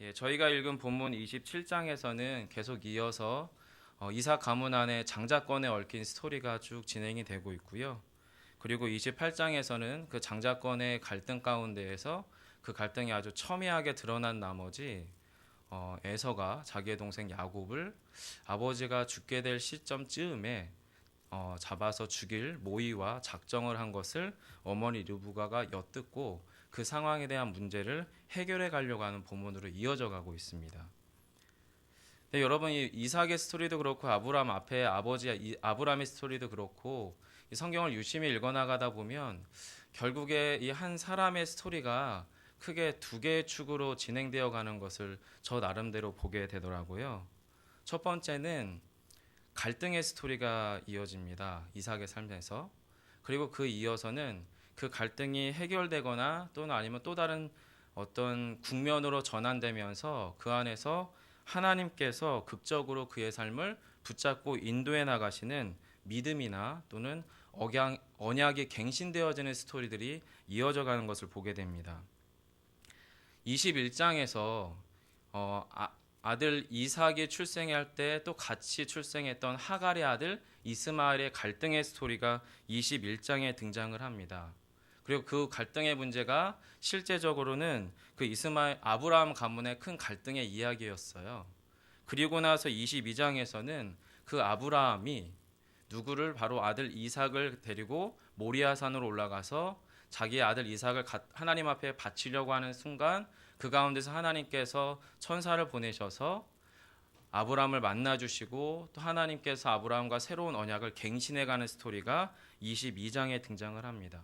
예, 저희가 읽은 본문 27장에서는 계속 이어서 이삭 가문 안에 장자권에 얽힌 스토리가 쭉 진행이 되고 있고요. 그리고 28장에서는 그 장자권의 갈등 가운데에서 그 갈등이 아주 첨예하게 드러난 나머지 에서가 자기의 동생 야곱을 아버지가 죽게 될 시점쯤에 잡아서 죽일 모의와 작정을 한 것을 어머니 르브가가 엿듣고 그 상황에 대한 문제를 해결해 가려고 하는 본문으로 이어져 가고 있습니다. 네, 여러분 이 이삭의 스토리도 그렇고 아브라함 앞에 아버지 아브라함의 스토리도 그렇고 이 성경을 유심히 읽어 나가다 보면 결국에 이 한 사람의 스토리가 크게 두 개의 축으로 진행되어 가는 것을 저 나름대로 보게 되더라고요. 첫 번째는 갈등의 스토리가 이어집니다. 이삭의 삶에서. 그리고 그 이어서는 그 갈등이 해결되거나 또는 아니면 또 다른 어떤 국면으로 전환되면서 그 안에서 하나님께서 극적으로 그의 삶을 붙잡고 인도해 나가시는 믿음이나 또는 언약이 갱신되어지는 스토리들이 이어져 가는 것을 보게 됩니다. 21장에서 아들 이삭이 출생할 때 또 같이 출생했던 하갈의 아들 이스마엘의 갈등의 스토리가 21장에 등장을 합니다. 그리고 그 갈등의 문제가 실제적으로는 그 이스마엘 아브라함 가문의 큰 갈등의 이야기였어요. 그리고 나서 22장에서는 그 아브라함이 누구를 바로 아들 이삭을 데리고 모리아산으로 올라가서 자기의 아들 이삭을 하나님 앞에 바치려고 하는 순간 그 가운데서 하나님께서 천사를 보내셔서 아브라함을 만나 주시고 또 하나님께서 아브라함과 새로운 언약을 갱신해 가는 스토리가 22장에 등장을 합니다.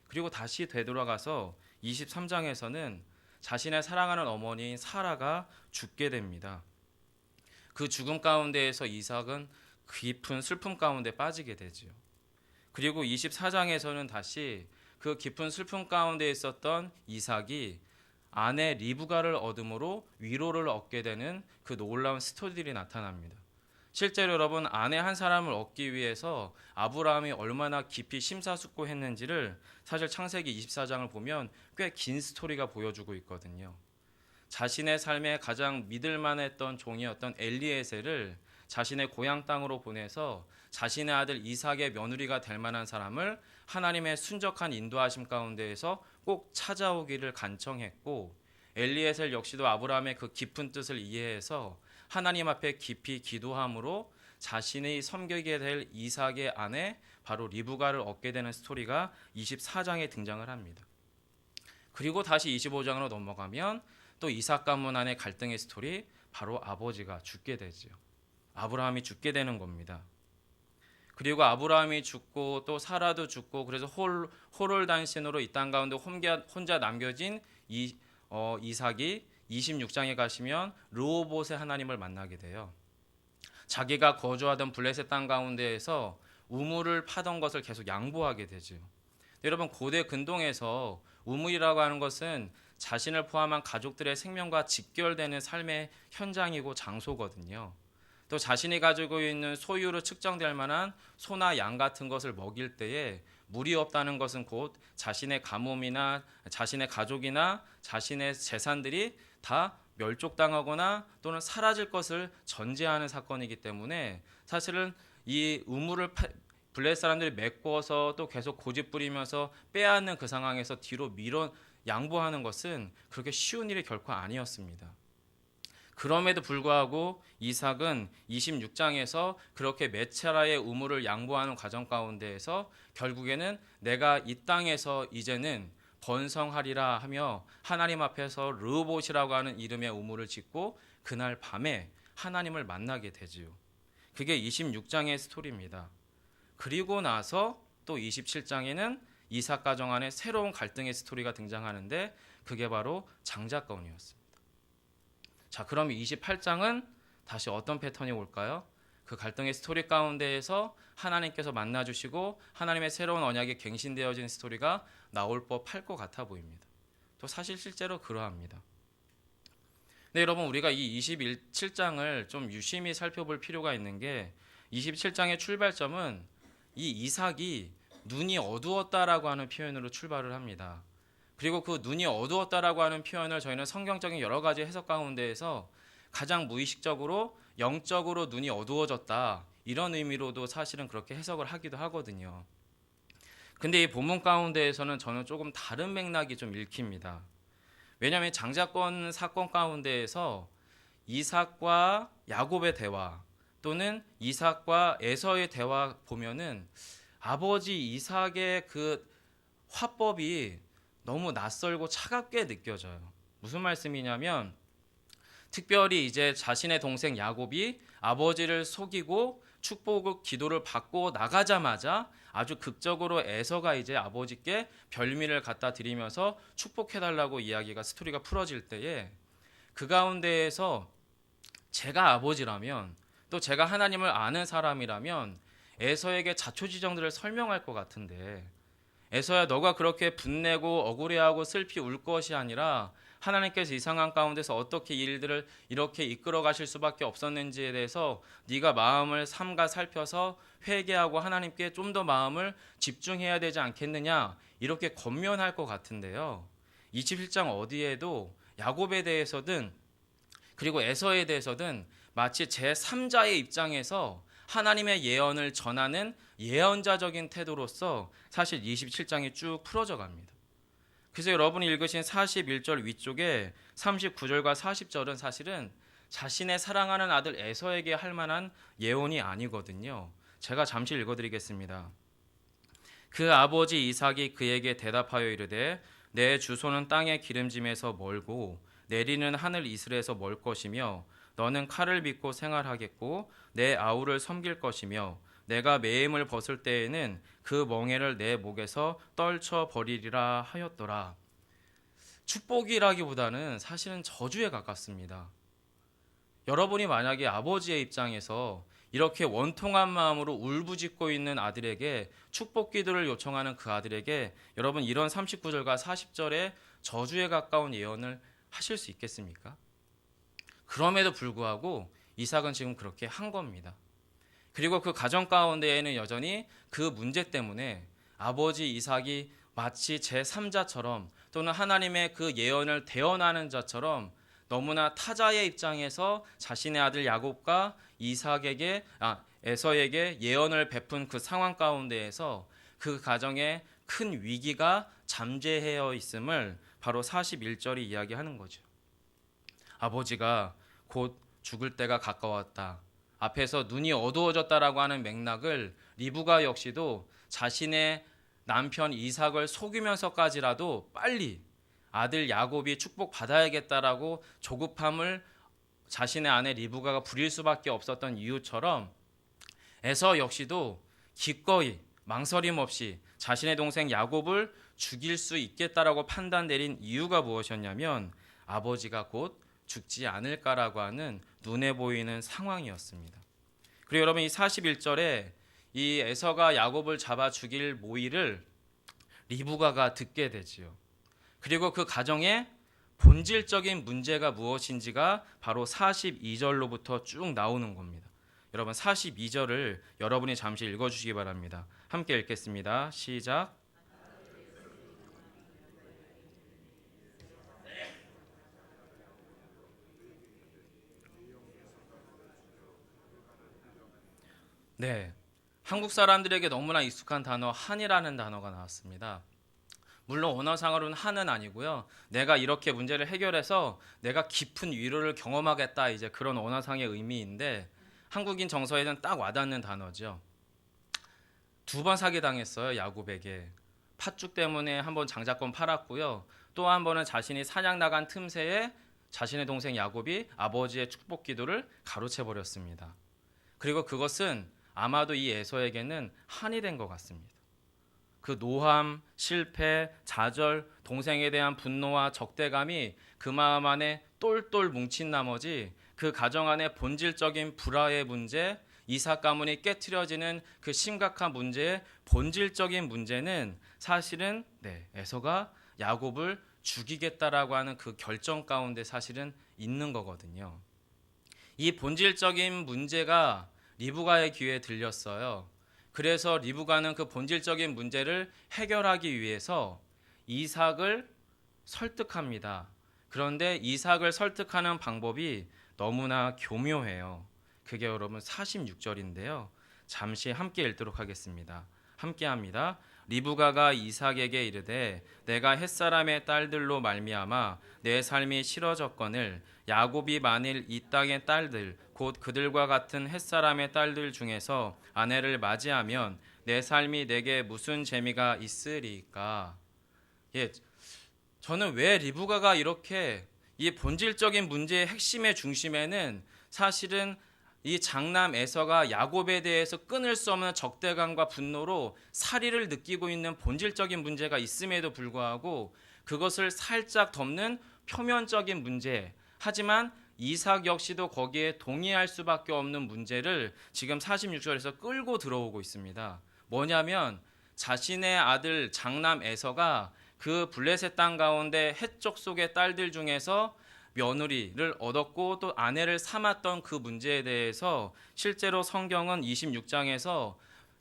그리고 다시 되돌아가서 23장에서는 자신의 사랑하는 어머니인 사라가 죽게 됩니다. 그 죽음 가운데에서 이삭은 깊은 슬픔 가운데 빠지게 되지요. 그리고 24장에서는 다시 그 깊은 슬픔 가운데 있었던 이삭이 아내 리브가를 얻음으로 위로를 얻게 되는 그 놀라운 스토리들이 나타납니다. 실제로 여러분 아내 한 사람을 얻기 위해서 아브라함이 얼마나 깊이 심사숙고했는지를 사실 창세기 24장을 보면 꽤 긴 스토리가 보여주고 있거든요. 자신의 삶에 가장 믿을만했던 종이었던 엘리에셀을 자신의 고향 땅으로 보내서 자신의 아들 이삭의 며느리가 될 만한 사람을 하나님의 순적한 인도하심 가운데에서 꼭 찾아오기를 간청했고 엘리에셀 역시도 아브라함의 그 깊은 뜻을 이해해서 하나님 앞에 깊이 기도함으로 자신의 섬기게 될 이삭의 아내 바로 리브가를 얻게 되는 스토리가 24장에 등장을 합니다. 그리고 다시 25장으로 넘어가면 또 이삭 가문 안의 갈등의 스토리 바로 아버지가 죽게 되죠. 아브라함이 죽게 되는 겁니다. 그리고 아브라함이 죽고 또 사라도 죽고 그래서 호롤단신으로 이 땅 가운데 혼자 남겨진 이삭이 26장에 가시면 르호봇의 하나님을 만나게 돼요. 자기가 거주하던 블레셋 땅 가운데에서 우물을 파던 것을 계속 양보하게 되죠. 여러분 고대 근동에서 우물이라고 하는 것은 자신을 포함한 가족들의 생명과 직결되는 삶의 현장이고 장소거든요. 또 자신이 가지고 있는 소유로 측정될 만한 소나 양 같은 것을 먹일 때에 물이 없다는 것은 곧 자신의 가뭄이나 자신의 가족이나 자신의 재산들이 다 멸족당하거나 또는 사라질 것을 전제하는 사건이기 때문에 사실은 이 우물을 블레셋 사람들이 메꿔서 또 계속 고집 부리면서 빼앗는 그 상황에서 뒤로 밀어 양보하는 것은 그렇게 쉬운 일이 결코 아니었습니다. 그럼에도 불구하고 이삭은 26장에서 그렇게 메차라의 우물을 양보하는 과정 가운데에서 결국에는 내가 이 땅에서 이제는 번성하리라 하며 하나님 앞에서 르호봇이라고 하는 이름의 우물을 짓고 그날 밤에 하나님을 만나게 되지요. 그게 26장의 스토리입니다. 그리고 나서 또 27장에는 이삭 가정 안에 새로운 갈등의 스토리가 등장하는데 그게 바로 장자권이었습니다. 자, 그럼 28장은 다시 어떤 패턴이 올까요? 그 갈등의 스토리 가운데에서 하나님께서 만나주시고 하나님의 새로운 언약이 갱신되어진 스토리가 나올 법할 것 같아 보입니다. 또 사실 실제로 그러합니다. 네, 여러분 우리가 이 27장을 좀 유심히 살펴볼 필요가 있는 게 27장의 출발점은 이 이삭이 눈이 어두웠다라고 하는 표현으로 출발을 합니다. 그리고 그 눈이 어두웠다라고 하는 표현을 저희는 성경적인 여러 가지 해석 가운데에서 가장 무의식적으로 영적으로 눈이 어두워졌다 이런 의미로도 사실은 그렇게 해석을 하기도 하거든요. 근데 이 본문 가운데에서는 저는 조금 다른 맥락이 좀 읽힙니다. 왜냐하면 장자권 사건 가운데에서 이삭과 야곱의 대화 또는 이삭과 에서의 대화 보면은 아버지 이삭의 그 화법이 너무 낯설고 차갑게 느껴져요. 무슨 말씀이냐면 특별히 이제 자신의 동생 야곱이 아버지를 속이고 축복 기도를 받고 나가자마자 아주 극적으로 에서가 이제 아버지께 별미를 갖다 드리면서 축복해달라고 이야기가 스토리가 풀어질 때에 그 가운데에서 제가 아버지라면 또 제가 하나님을 아는 사람이라면 에서에게 자초지정들을 설명할 것 같은데 에서야 너가 그렇게 분내고 억울해하고 슬피 울 것이 아니라 하나님께서 이 상황 가운데서 어떻게 일들을 이렇게 이끌어 가실 수밖에 없었는지에 대해서 네가 마음을 삼가 살펴서 회개하고 하나님께 좀 더 마음을 집중해야 되지 않겠느냐 이렇게 권면할 것 같은데요. 27장 어디에도 야곱에 대해서든 그리고 에서에 대해서든 마치 제3자의 입장에서 하나님의 예언을 전하는 예언자적인 태도로서 사실 27장이 쭉 풀어져 갑니다. 그래서 여러분이 읽으신 41절 위쪽에 39절과 40절은 사실은 자신의 사랑하는 아들 에서에게 할 만한 예언이 아니거든요. 제가 잠시 읽어드리겠습니다. 그 아버지 이삭이 그에게 대답하여 이르되 내 주소는 땅의 기름짐에서 멀고 내리는 하늘 이슬에서 멀 것이며 너는 칼을 믿고 생활하겠고 내 아우를 섬길 것이며 내가 매임을 벗을 때에는 그 멍에를 내 목에서 떨쳐 버리리라 하였더라. 축복이라기보다는 사실은 저주에 가깝습니다. 여러분이 만약에 아버지의 입장에서 이렇게 원통한 마음으로 울부짖고 있는 아들에게 축복 기도를 요청하는 그 아들에게 여러분 이런 39절과 40절의 저주에 가까운 예언을 하실 수 있겠습니까? 그럼에도 불구하고 이삭은 지금 그렇게 한 겁니다. 그리고 그 가정 가운데에는 여전히 그 문제 때문에 아버지 이삭이 마치 제3자처럼 또는 하나님의 그 예언을 대언하는 자처럼 너무나 타자의 입장에서 자신의 아들 야곱과 에서에게 예언을 베푼 그 상황 가운데에서 그 가정에 큰 위기가 잠재해 있음을 바로 41절이 이야기하는 거죠. 아버지가 곧 죽을 때가 가까웠다. 앞에서 눈이 어두워졌다라고 하는 맥락을 리브가 역시도 자신의 남편 이삭을 속이면서까지라도 빨리 아들 야곱이 축복받아야겠다라고 조급함을 자신의 아내 리브가가 부릴 수밖에 없었던 이유처럼 에서 역시도 기꺼이 망설임 없이 자신의 동생 야곱을 죽일 수 있겠다라고 판단 내린 이유가 무엇이었냐면 아버지가 곧 죽지 않을까라고 하는 눈에 보이는 상황이었습니다. 그리고 여러분 이 41절에 이 에서가 야곱을 잡아 죽일 모의를 리브가가 듣게 되지요. 그리고 그 가정의 본질적인 문제가 무엇인지가 바로 42절로부터 쭉 나오는 겁니다. 여러분 42절을 여러분이 잠시 읽어주시기 바랍니다. 함께 읽겠습니다. 시작. 네, 한국 사람들에게 너무나 익숙한 단어 한이라는 단어가 나왔습니다. 물론 언어상으로는 한은 아니고요. 내가 이렇게 문제를 해결해서 내가 깊은 위로를 경험하겠다 이제 그런 언어상의 의미인데 한국인 정서에는 딱 와닿는 단어죠. 2번 사기당했어요. 야곱에게. 팥죽 때문에 한 번 장자권 팔았고요. 또 한 번은 자신이 사냥 나간 틈새에 자신의 동생 야곱이 아버지의 축복 기도를 가로채 버렸습니다. 그리고 그것은 아마도 이 에서에게는 한이 된 것 같습니다. 그 노함, 실패, 좌절, 동생에 대한 분노와 적대감이 그 마음 안에 똘똘 뭉친 나머지 그 가정 안에 본질적인 불화의 문제, 이삭 가문이 깨트려지는 그 심각한 문제의 본질적인 문제는 사실은 에서가 야곱을 죽이겠다라고 하는 그 결정 가운데 사실은 있는 거거든요. 이 본질적인 문제가 리브가의 귀에 들렸어요. 그래서 리브가는 그 본질적인 문제를 해결하기 위해서 이삭을 설득합니다. 그런데 이삭을 설득하는 방법이 너무나 교묘해요. 그게 여러분 46절인데요. 잠시 함께 읽도록 하겠습니다. 함께 합니다. 리브가가 이삭에게 이르되 내가 햇사람의 딸들로 말미암아 내 삶이 싫어졌거늘 야곱이 만일 이 땅의 딸들 곧 그들과 같은 햇사람의 딸들 중에서 아내를 맞이하면 내 삶이 내게 무슨 재미가 있으리까. 예, 저는 왜 리브가가 이렇게 이 본질적인 문제의 핵심의 중심에는 사실은 이 장남 에서가 야곱에 대해서 끊을 수 없는 적대감과 분노로 살의를 느끼고 있는 본질적인 문제가 있음에도 불구하고 그것을 살짝 덮는 표면적인 문제, 하지만 이삭 역시도 거기에 동의할 수밖에 없는 문제를 지금 46절에서 끌고 들어오고 있습니다. 뭐냐면 자신의 아들 장남 에서가 그 블레셋 땅 가운데 헷족 속의 딸들 중에서 며느리를 얻었고 또 아내를 삼았던 그 문제에 대해서 실제로 성경은 26장에서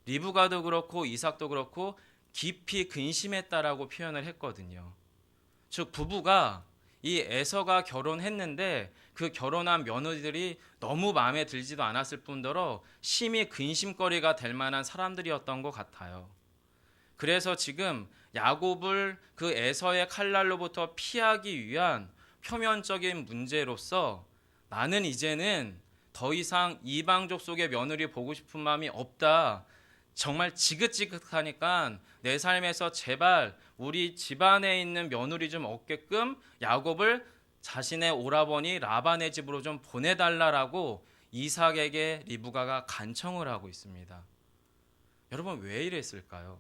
리브가도 그렇고 이삭도 그렇고 깊이 근심했다라고 표현을 했거든요. 즉 부부가 이 에서가 결혼했는데 그 결혼한 며느리들이 너무 마음에 들지도 않았을 뿐더러 심히 근심거리가 될 만한 사람들이었던 것 같아요. 그래서 지금 야곱을 그 에서의 칼날로부터 피하기 위한 표면적인 문제로서 나는 이제는 더 이상 이방족 속의 며느리 보고 싶은 마음이 없다. 정말 지긋지긋하니까 내 삶에서 제발 우리 집안에 있는 며느리 좀 얻게끔 야곱을 자신의 오라버니 라반의 집으로 좀 보내달라라고 이삭에게 리브가가 간청을 하고 있습니다. 여러분 왜 이랬을까요?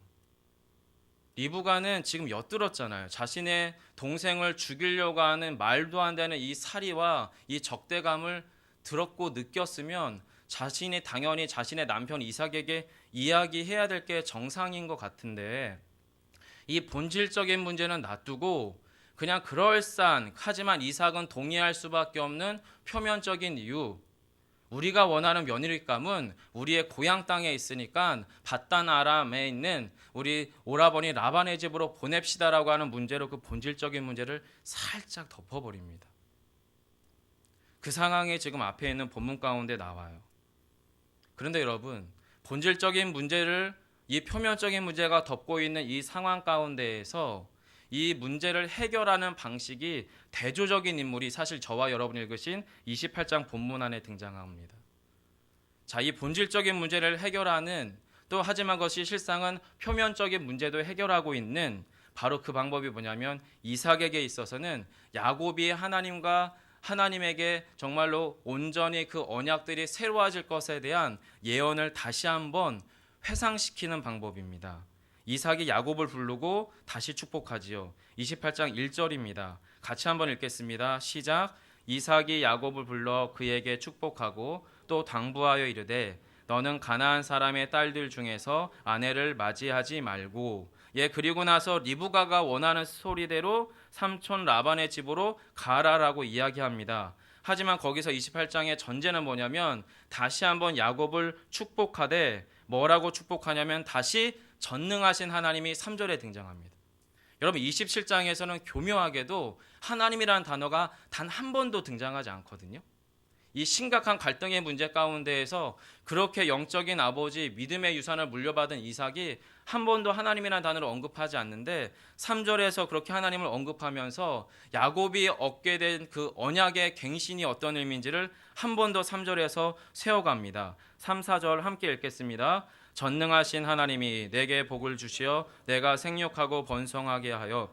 리브가는 지금 엿들었잖아요. 자신의 동생을 죽이려고 하는 말도 안 되는 이 살이와 이 적대감을 들었고 느꼈으면 자신이 당연히 자신의 남편 이삭에게 이야기해야 될 게 정상인 것 같은데 이 본질적인 문제는 놔두고 그냥 그럴싸한 하지만 이삭은 동의할 수밖에 없는 표면적인 이유, 우리가 원하는 며느리감은 우리의 고향 땅에 있으니까 바단 아람에 있는 우리 오라버니 라반의 집으로 보냅시다라고 하는 문제로 그 본질적인 문제를 살짝 덮어버립니다. 그 상황이 지금 앞에 있는 본문 가운데 나와요. 그런데 여러분, 본질적인 문제를 이 표면적인 문제가 덮고 있는 이 상황 가운데에서 이 문제를 해결하는 방식이 대조적인 인물이 사실 저와 여러분이 읽으신 28장 본문 안에 등장합니다. 자, 이 본질적인 문제를 해결하는 또 하지만 그것이 실상은 표면적인 문제도 해결하고 있는 바로 그 방법이 뭐냐면 이삭에게 있어서는 야곱이 하나님과 하나님에게 정말로 온전히 그 언약들이 새로워질 것에 대한 예언을 다시 한번 회상시키는 방법입니다. 이삭이 야곱을 부르고 다시 축복하지요. 28장 1절입니다. 같이 한번 읽겠습니다. 시작. 이삭이 야곱을 불러 그에게 축복하고 또 당부하여 이르되 너는 가나안 사람의 딸들 중에서 아내를 맞이하지 말고 그리고 나서 리브가가 원하는 소리대로 삼촌 라반의 집으로 가라라고 이야기합니다. 하지만 거기서 28장의 전제는 뭐냐면 다시 한번 야곱을 축복하되 뭐라고 축복하냐면 다시 전능하신 하나님이 3절에 등장합니다. 여러분 27장에서는 교묘하게도 하나님이라는 단어가 단 한 번도 등장하지 않거든요. 이 심각한 갈등의 문제 가운데에서 그렇게 영적인 아버지 믿음의 유산을 물려받은 이삭이 한 번도 하나님이라는 단어를 언급하지 않는데 3절에서 그렇게 하나님을 언급하면서 야곱이 얻게 된 그 언약의 갱신이 어떤 의미인지를 한 번 더 3절에서 세워갑니다. 3, 4절 함께 읽겠습니다. 전능하신 하나님이 내게 복을 주시어 내가 생육하고 번성하게 하여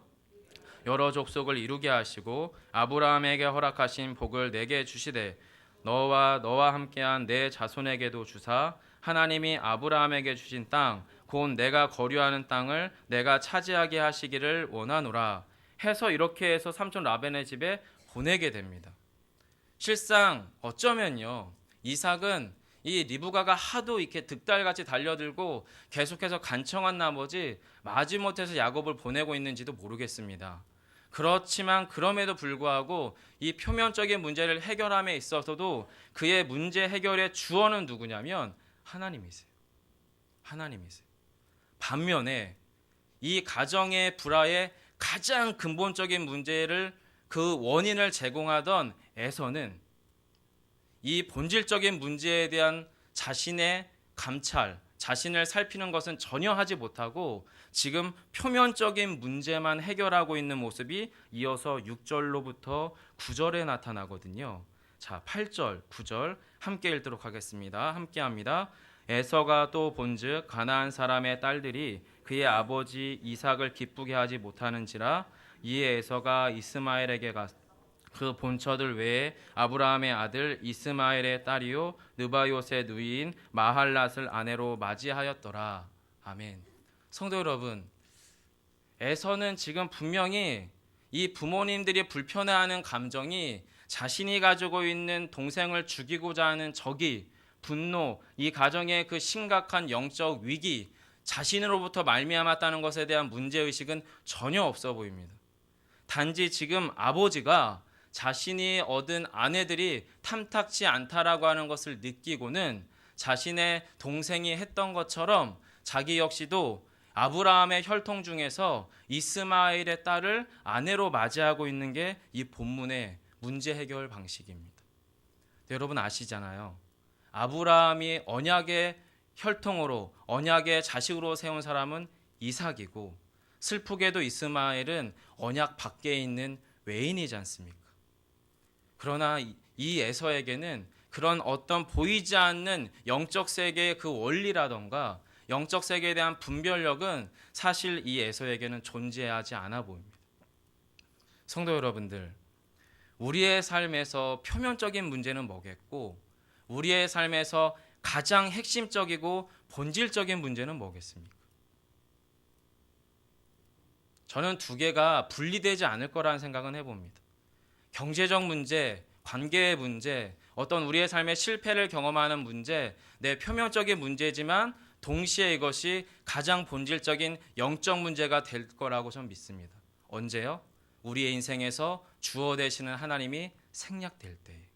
여러 족속을 이루게 하시고 아브라함에게 허락하신 복을 내게 주시되 너와 함께한 내 자손에게도 주사 하나님이 아브라함에게 주신 땅 곧 내가 거류하는 땅을 내가 차지하게 하시기를 원하노라 해서 이렇게 해서 삼촌 라벤의 집에 보내게 됩니다. 실상 어쩌면요 이삭은 이 리브가가 하도 이렇게 득달같이 달려들고 계속해서 간청한 나머지 마지못해서 야곱을 보내고 있는지도 모르겠습니다. 그렇지만 그럼에도 불구하고 이 표면적인 문제를 해결함에 있어서도 그의 문제 해결의 주어는 누구냐면 하나님이세요. 하나님이세요. 반면에 이 가정의 불화의 가장 근본적인 문제를 그 원인을 제공하던 에서는 이 본질적인 문제에 대한 자신의 감찰, 자신을 살피는 것은 전혀 하지 못하고 지금 표면적인 문제만 해결하고 있는 모습이 이어서 6절로부터 9절에 나타나거든요. 자, 8절, 9절 함께 읽도록 하겠습니다. 함께 합니다. 에서가 또 본즉 가나안 사람의 딸들이 그의 아버지 이삭을 기쁘게 하지 못하는지라 이에 에서가 이스마엘에게 그 본처들 외에 아브라함의 아들 이스마엘의 딸이요 느바요의 누이인 마할랏을 아내로 맞이하였더라. 아멘. 성도 여러분, 에서는 지금 분명히 이 부모님들이 불편해하는 감정이 자신이 가지고 있는 동생을 죽이고자 하는 적이 분노, 이 가정의 그 심각한 영적 위기, 자신으로부터 말미암았다는 것에 대한 문제의식은 전혀 없어 보입니다. 단지 지금 아버지가 자신이 얻은 아내들이 탐탁치 않다라고 하는 것을 느끼고는 자신의 동생이 했던 것처럼 자기 역시도 아브라함의 혈통 중에서 이스마엘의 딸을 아내로 맞이하고 있는 게 이 본문의 문제 해결 방식입니다. 여러분 아시잖아요. 아브라함이 언약의 혈통으로 언약의 자식으로 세운 사람은 이삭이고 슬프게도 이스마엘은 언약 밖에 있는 외인이지 않습니까? 그러나 이 에서에게는 그런 어떤 보이지 않는 영적 세계의 그 원리라던가 영적 세계에 대한 분별력은 사실 이 에서에게는 존재하지 않아 보입니다. 성도 여러분들, 우리의 삶에서 표면적인 문제는 뭐겠고 우리의 삶에서 가장 핵심적이고 본질적인 문제는 뭐겠습니까? 저는 두 개가 분리되지 않을 거라는 생각은 해봅니다. 경제적 문제, 관계의 문제, 어떤 우리의 삶의 실패를 경험하는 문제, 내 표면적인 문제지만 동시에 이것이 가장 본질적인 영적 문제가 될 거라고 저는 믿습니다. 언제요? 우리의 인생에서 주어 되시는 하나님이 생략될 때.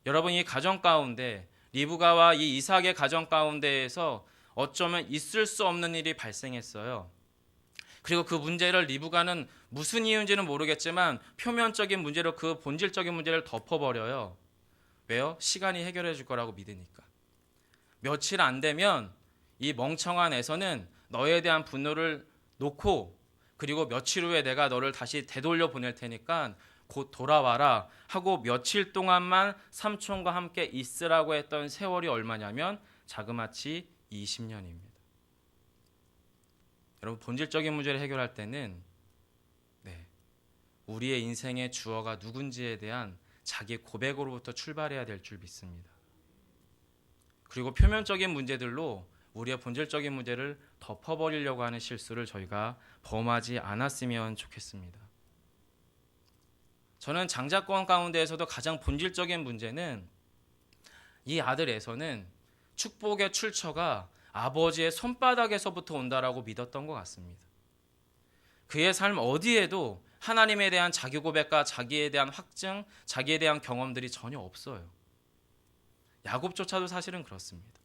여러분, 이 가정 가운데 리브가와 이 이삭의 가정 가운데에서 어쩌면 있을 수 없는 일이 발생했어요. 그리고 그 문제를 리브가는 무슨 이유인지는 모르겠지만 표면적인 문제로 그 본질적인 문제를 덮어버려요. 왜요? 시간이 해결해 줄 거라고 믿으니까. 며칠 안 되면 이 멍청한 에서는 너에 대한 분노를 놓고 그리고 며칠 후에 내가 너를 다시 되돌려 보낼 테니까 곧 돌아와라 하고 며칠 동안만 삼촌과 함께 있으라고 했던 세월이 얼마냐면 자그마치 20년입니다. 여러분, 본질적인 문제를 해결할 때는 우리의 인생의 주어가 누군지에 대한 자기 고백으로부터 출발해야 될 줄 믿습니다. 그리고 표면적인 문제들로 우리의 본질적인 문제를 덮어버리려고 하는 실수를 저희가 범하지 않았으면 좋겠습니다. 저는 장자권 가운데에서도 가장 본질적인 문제는 이 아들에서는 축복의 출처가 아버지의 손바닥에서부터 온다라고 믿었던 것 같습니다. 그의 삶 어디에도 하나님에 대한 자기 고백과 자기에 대한 확증, 자기에 대한 경험들이 전혀 없어요. 야곱조차도 사실은 그렇습니다.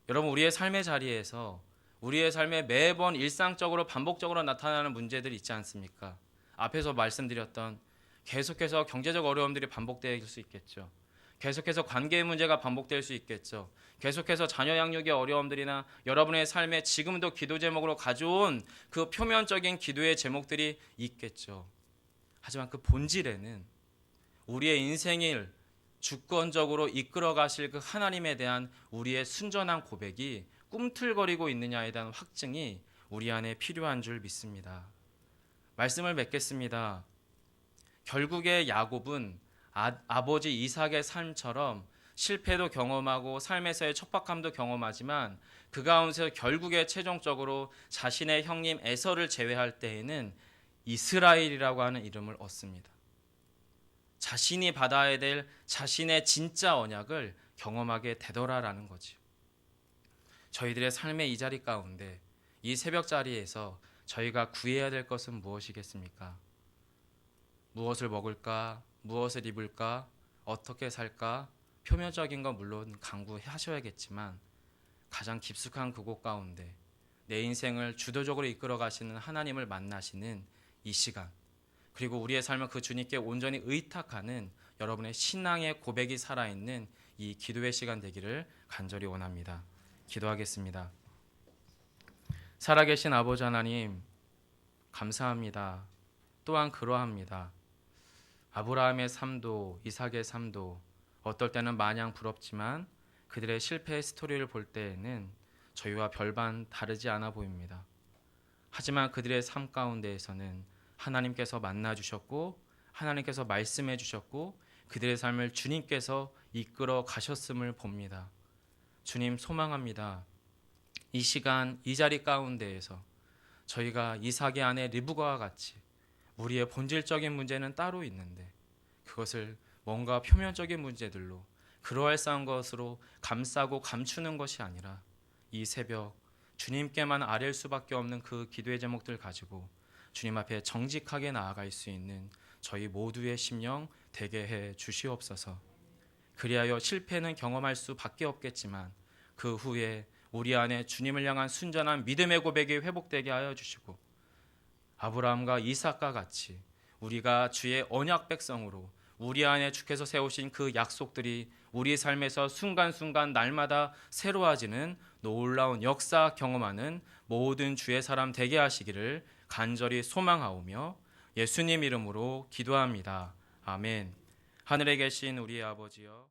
여러분, 우리의 삶의 자리에서 우리의 삶에 매번 일상적으로 반복적으로 나타나는 문제들이 있지 않습니까? 앞에서 말씀드렸던 계속해서 경제적 어려움들이 반복될 수 있겠죠. 계속해서 관계의 문제가 반복될 수 있겠죠. 계속해서 자녀 양육의 어려움들이나 여러분의 삶에 지금도 기도 제목으로 가져온 그 표면적인 기도의 제목들이 있겠죠. 하지만 그 본질에는 우리의 인생을 주권적으로 이끌어 가실 그 하나님에 대한 우리의 순전한 고백이 꿈틀거리고 있느냐에 대한 확증이 우리 안에 필요한 줄 믿습니다. 말씀을 맺겠습니다. 결국에 야곱은 아버지 이삭의 삶처럼 실패도 경험하고 삶에서의 척박함도 경험하지만 그 가운데서 결국에 최종적으로 자신의 형님 에서를 제외할 때에는 이스라엘이라고 하는 이름을 얻습니다. 자신이 받아야 될 자신의 진짜 언약을 경험하게 되더라라는 거지요. 저희들의 삶의 이 자리 가운데 이 새벽 자리에서 저희가 구해야 될 것은 무엇이겠습니까? 무엇을 먹을까? 무엇을 입을까? 어떻게 살까? 표면적인 건 물론 강구하셔야겠지만 가장 깊숙한 그곳 가운데 내 인생을 주도적으로 이끌어 가시는 하나님을 만나시는 이 시간, 그리고 우리의 삶을 그 주님께 온전히 의탁하는 여러분의 신앙의 고백이 살아있는 이 기도의 시간 되기를 간절히 원합니다. 기도하겠습니다. 살아계신 아버지 하나님, 감사합니다. 또한 그러합니다. 아브라함의 삶도 이삭의 삶도 어떨 때는 마냥 부럽지만 그들의 실패의 스토리를 볼 때에는 저희와 별반 다르지 않아 보입니다. 하지만 그들의 삶 가운데에서는 하나님께서 만나 주셨고 하나님께서 말씀해 주셨고 그들의 삶을 주님께서 이끌어 가셨음을 봅니다. 주님, 소망합니다. 이 시간 이 자리 가운데에서 저희가 이삭의 아내 리브가와 같이 우리의 본질적인 문제는 따로 있는데 그것을 뭔가 표면적인 문제들로 그러할싸한 것으로 감싸고 감추는 것이 아니라 이 새벽 주님께만 아뢰일 수밖에 없는 그 기도의 제목들 가지고 주님 앞에 정직하게 나아갈 수 있는 저희 모두의 심령 되게 해 주시옵소서. 그리하여 실패는 경험할 수밖에 없겠지만 그 후에 우리 안에 주님을 향한 순전한 믿음의 고백이 회복되게 하여 주시고 아브라함과 이삭과 같이 우리가 주의 언약 백성으로 우리 안에 주께서 세우신 그 약속들이 우리 삶에서 순간순간 날마다 새로워지는 놀라운 역사 경험하는 모든 주의 사람 되게 하시기를 간절히 소망하오며 예수님 이름으로 기도합니다. 아멘. 하늘에 계신 우리의 아버지여,